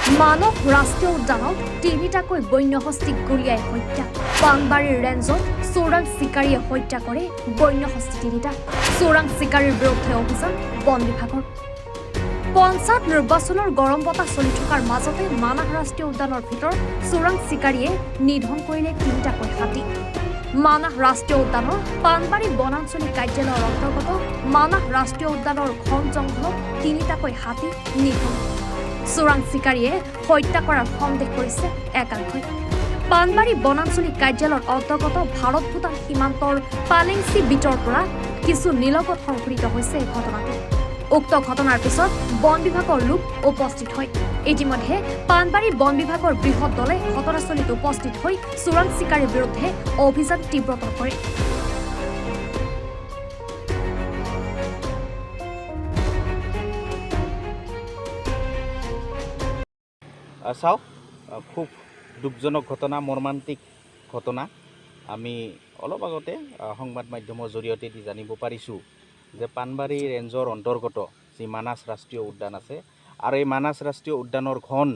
মানস ৰাষ্ট্ৰীয় উদ্যানত তিনিটাকৈ বন্যহস্তীক গুলীয়াই হত্যা। পানবাৰীৰ ৰেঞ্জত চোৰাং চিকাৰীয়ে হত্যা কৰে বন্যহস্তী তিনিটা। চোৰাং চিকাৰীৰ বিৰুদ্ধে অভিযান বন বিভাগৰ। পঞ্চায়ত নিৰ্বাচনৰ গৰম বতাহ চলি থকাৰ মাজতে মানাহ ৰাষ্ট্ৰীয় উদ্যানৰ ভিতৰত চোৰাং চিকাৰীয়ে নিধন কৰিলে তিনিটাকৈ হাতী। মানাহ ৰাষ্ট্ৰীয় উদ্যানৰ পানবাৰী বনাঞ্চলিক কাৰ্যালয়ৰ অন্তৰ্গত মানাহ ৰাষ্ট্ৰীয় উদ্যানৰ ঘন জংঘলত তিনিটাকৈ হাতী নিধন। চোৰাং চিকাৰীয়ে হত্যা কৰাৰ সন্দেহ কৰিছে একাংশই। পানবাৰী বনাঞ্চলিক কাৰ্যালয়ৰ অন্তৰ্গত ভাৰত ভূটান সীমান্তৰ পালেংচি বিটৰ পৰা কিছু নিলগত সংঘটিত হৈছে এই ঘটনাটো। উক্ত ঘটনাৰ পিছত বন বিভাগৰ লোক উপস্থিত হয়। ইতিমধ্যে পানবাৰী বন বিভাগৰ বৃহৎ দলে ঘটনাস্থলীত উপস্থিত হৈ চোৰাং চিকাৰীৰ বিৰুদ্ধে অভিযান তীব্ৰতৰ কৰে। চাওক, খুব দুখজনক ঘটনা, মৰ্মান্তিক ঘটনা। আমি অলপ আগতে সংবাদ মাধ্যমৰ জৰিয়তে জানিব পাৰিছোঁ যে পানবাৰী ৰেঞ্জৰ অন্তৰ্গত যি মানাহ ৰাষ্ট্ৰীয় উদ্যান আছে, আৰু এই মানাহ ৰাষ্ট্ৰীয় উদ্যানৰ ঘন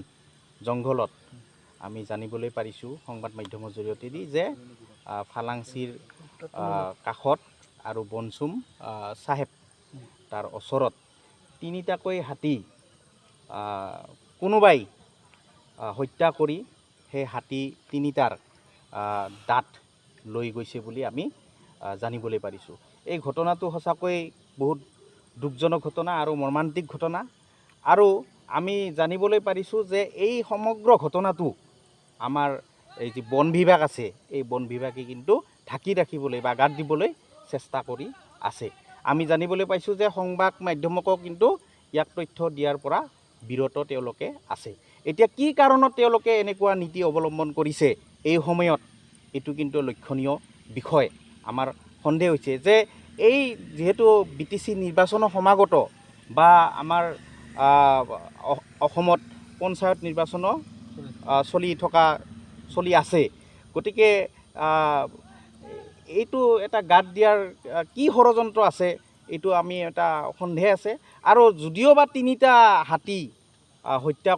জংঘলত আমি জানিবলৈ পাৰিছোঁ সংবাদ মাধ্যমৰ জৰিয়তে যে ফালাংচিৰ কাষত আৰু বনচুম চাহেব তাৰ ওচৰত তিনিটাকৈ হাতী কোনোবাই হত্যা কৰি সেই হাতী তিনিটাৰ দাঁত লৈ গৈছে বুলি আমি জানিবলৈ পাৰিছোঁ। এই ঘটনাটো সঁচাকৈ বহুত দুখজনক ঘটনা আৰু মৰ্মান্তিক ঘটনা। আৰু আমি জানিবলৈ পাৰিছোঁ যে এই সমগ্ৰ ঘটনাটো আমাৰ এই যি বন বিভাগ আছে, এই বন বিভাগে কিন্তু ঢাকি ৰাখিবলৈ বা গাত দিবলৈ চেষ্টা কৰি আছে। আমি জানিবলৈ পাইছোঁ যে সংবাদ মাধ্যমকো কিন্তু ইয়াক তথ্য দিয়াৰ পৰা বিৰত তেওঁলোকে আছে। এতিয়া কি কাৰণত তেওঁলোকে এনেকুৱা নীতি অৱলম্বন কৰিছে এই সময়ত, এইটো কিন্তু লক্ষণীয় বিষয়। আমাৰ সন্দেহ হৈছে যে এই যিহেতু BTC নিৰ্বাচনৰ সমাগত বা আমাৰ অসমত পঞ্চায়ত নিৰ্বাচনো চলি আছে, গতিকে এইটো এটা গাত দিয়াৰ কি ষড়যন্ত্ৰ আছে, এইটো আমি এটা সন্দেহ আছে। আৰু যদিও বা তিনিটা হাতী হত্যা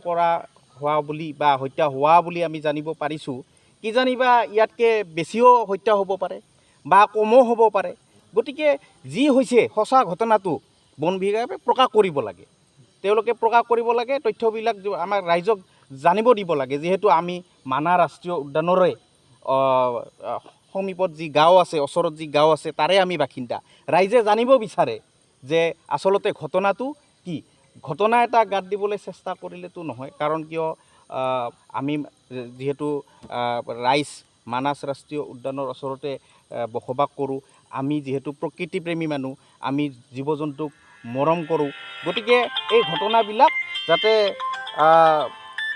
হোৱা বুলি আমি জানিব পাৰিছোঁ, কিজানিবা ইয়াতকৈ বেছিও হত্যা হ'ব পাৰে বা কমো হ'ব পাৰে। গতিকে যি হৈছে সঁচা ঘটনাটো বন বিভাগে প্ৰকাশ কৰিব লাগে। তেওঁলোকে প্ৰকাশ কৰিব লাগে, তথ্যবিলাক আমাক ৰাইজক জানিব দিব লাগে। যিহেতু আমি মানাহ ৰাষ্ট্ৰীয় উদ্যানৰে সমীপত যি গাঁও আছে, ওচৰত যি গাঁও আছে, তাৰে আমি বাসিন্দা। ৰাইজে জানিব বিচাৰে যে আচলতে ঘটনাটো কি। ঘটনা এটা গাত দিবলৈ চেষ্টা কৰিলেতো নহয়, কাৰণ কিয় আমি যিহেতু ৰাইজ মানাহ ৰাষ্ট্ৰীয় উদ্যানৰ ওচৰতে বসবাস কৰোঁ, আমি যিহেতু প্ৰকৃতিপ্ৰেমী মানুহ, আমি জীৱ জন্তুক মৰম কৰোঁ। গতিকে এই ঘটনাবিলাক যাতে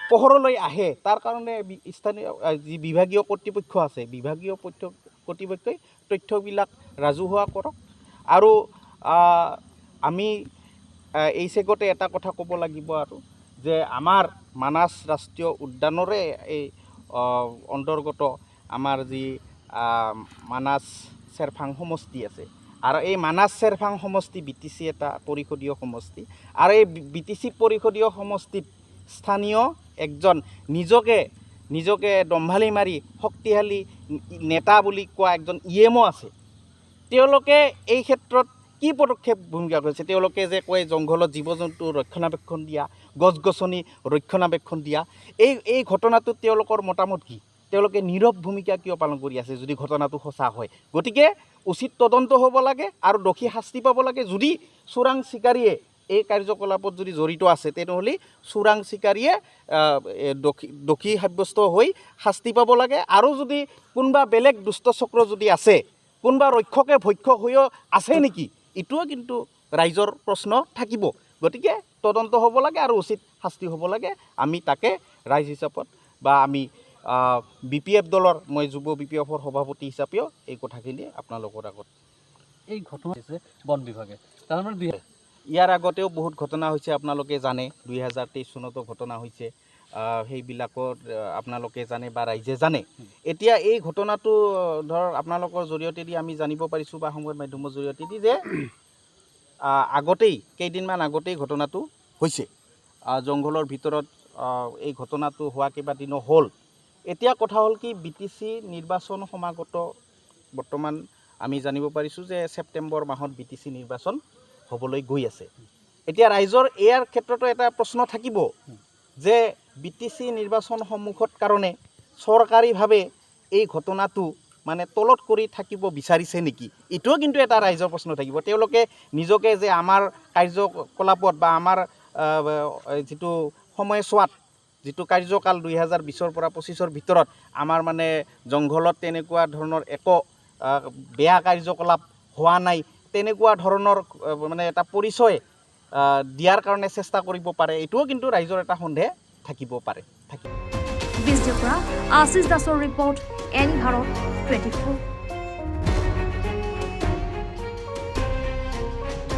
পোহৰলৈ আহে, তাৰ কাৰণে স্থানীয় যি বিভাগীয় কৰ্তৃপক্ষ আছে, বিভাগীয় কৰ্তৃপক্ষই তথ্যবিলাক ৰাজহুৱা কৰক। আৰু আমি এই চেগতে এটা কথা ক'ব লাগিব আৰু যে আমাৰ মানাহ ৰাষ্ট্ৰীয় উদ্যানৰে এই অন্তৰ্গত আমাৰ যি মানাহ চেৰফাং সমষ্টি আছে, আৰু এই মানাহ চেৰফাং সমষ্টি BTC এটা পৰিষদীয় সমষ্টি। আৰু এই BTC পৰিষদীয় সমষ্টিত স্থানীয় একজন নিজকে দম্ভালি মাৰি শক্তিশালী নেতা বুলি কোৱা একজন EMO আছে। তেওঁলোকে এই ক্ষেত্ৰত কি পদক্ষেপ ভূমিকা কৰিছে? তেওঁলোকে যে কয় জংঘলত জীৱ জন্তু ৰক্ষণাবেক্ষণ দিয়া, গছ গছনি ৰক্ষণাবেক্ষণ দিয়া, এই ঘটনাটোত তেওঁলোকৰ মতামত কি? তেওঁলোকে নীৰৱ ভূমিকা কিয় পালন কৰি আছে যদি ঘটনাটো সঁচা হয়? গতিকে উচিত তদন্ত হ'ব লাগে আৰু দোষী শাস্তি পাব লাগে। যদি চোৰাং চিকাৰীয়ে এই কাৰ্যকলাপত যদি জড়িত আছে, তেনেহ'লে চোৰাং চিকাৰীয়ে দোষী সাব্যস্ত হৈ শাস্তি পাব লাগে। আৰু যদি কোনোবা বেলেগ দুষ্ট চক্ৰ যদি আছে, কোনোবা ৰক্ষকে ভক্ষক হৈও আছে নেকি, এইটোও কিন্তু ৰাইজৰ প্ৰশ্ন থাকিব। গতিকে তদন্ত হ'ব লাগে আৰু উচিত শাস্তি হ'ব লাগে। আমি তাকে ৰাইজ হিচাপত বা আমি BPF দলৰ, মই যুৱ BPFৰ সভাপতি হিচাপেও এই কথাখিনি আপোনালোকৰ আগত। এই ঘটনা হৈছে বন বিভাগে তাৰমানে ইয়াৰ আগতেও বহুত ঘটনা হৈছে, আপোনালোকে জানে। 2023 চনতো ঘটনা হৈছে, সেইবিলাকত আপোনালোকে জানে বা ৰাইজে জানে। এতিয়া এই ঘটনাটো আপোনালোকৰ জৰিয়তে আমি জানিব পাৰিছোঁ বা সংবাদ মাধ্যমৰ জৰিয়তে যে কেইদিনমান আগতেই ঘটনাটো হৈছে। জংঘলৰ ভিতৰত এই ঘটনাটো হোৱা কেইবাদিনো হ'ল এতিয়া কথা হ'ল কি BTC নিৰ্বাচন সমাগত বৰ্তমান আমি জানিব পাৰিছোঁ যে ছেপ্টেম্বৰ মাহত BTC নিৰ্বাচন হ'বলৈ গৈ আছে এতিয়া ৰাইজৰ ইয়াৰ ক্ষেত্ৰতো এটা প্ৰশ্ন থাকিব যে BTC নিৰ্বাচন সন্মুখত কাৰণে চৰকাৰীভাৱে এই ঘটনাটো মানে তলত কৰি থাকিব বিচাৰিছে নেকি এইটোও কিন্তু এটা ৰাইজৰ প্ৰশ্ন থাকিব তেওঁলোকে নিজকে যে আমাৰ কাৰ্যকলাপত বা আমাৰ যিটো সময়ছোৱাত যিটো কাৰ্যকাল 2020 পৰা 25ৰ ভিতৰত আমাৰ মানে জংঘলত তেনেকুৱা ধৰণৰ একো বেয়া কাৰ্যকলাপ হোৱা নাই তেনেকুৱা ধৰণৰ মানে এটা পৰিচয় দিয়াৰ কাৰণে চেষ্টা কৰিব পাৰে এইটোও কিন্তু ৰাইজৰ এটা সন্দেহ থাকিব পাৰে বিজয়পুৰা আশিষ দাসৰ ৰিপৰ্ট এনি ভাৰত 24